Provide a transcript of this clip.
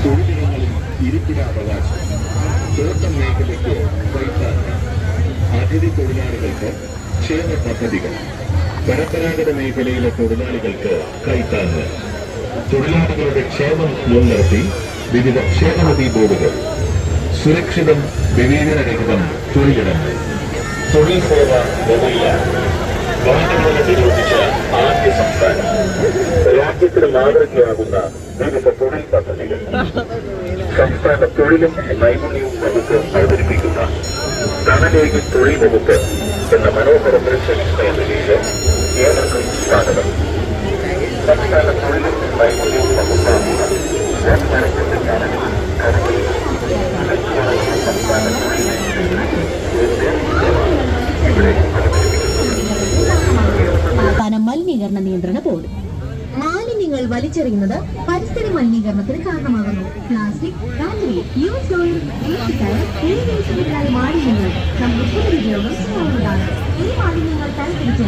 തൊഴിലിടങ്ങളിൽ ഇരിപ്പിടാവകാശം, തോട്ടം മേഖലയ്ക്ക് കൈത്താങ്ങ്, അതിഥി തൊഴിലാളികൾക്ക് ക്ഷേമ പദ്ധതികൾ, പരമ്പരാഗത മേഖലയിലെ തൊഴിലാളികൾക്ക് കൈത്താങ്ങ്, തൊഴിലാളികളുടെ ക്ഷേമം മുൻനിർത്തി വിവിധ ക്ഷേമനിധി ബോർഡുകൾ, സുരക്ഷിതം വിവേചനരഹിതം തൊഴിലിടങ്ങൾ, തൊഴിൽ സേവ മൊബൈൽ ആപ്പ്, വാഹനങ്ങൾ നിരോധിച്ച ആദ്യ സംസ്ഥാനം, രാജ്യത്തിന് മാതൃകയാകുന്ന വിവിധ തൊഴിൽ പദ്ധതികൾ, സംസ്ഥാന തൊഴിലും നൈപുണ്യവും വകുപ്പ് അവതരിപ്പിക്കുന്ന ധനലേഖി തൊഴിൽ വകുപ്പ് എന്ന മനോഹര ദൃശ്യവിസ്മയത്തിലേക്ക് ഏവർക്കും സ്വാഗതം. സംസ്ഥാന തൊഴിലും നൈപുണ്യവും വകുപ്പാകുന്ന സംസ്ഥാനത്തിന്റെ ചാനലിൽ സംസ്ഥാന തൊഴിൽ ഇവിടെ സംസ്ഥാന മലിനീകരണ നിയന്ത്രണ ബോർഡ്. മാലിന്യങ്ങൾ വലിച്ചെറിയുന്നത് പരിസ്ഥിതി മലിനീകരണത്തിന് കാരണമാകുന്നു. Plastic, battery, used oil, waste tyre എന്നിവയായ മാലിന്യങ്ങൾ നമുക്ക് പുനരുപയോഗം ചെയ്യാവുന്നതാണ്. ഈ മാലിന്യങ്ങൾ തരംതിരിച്ച്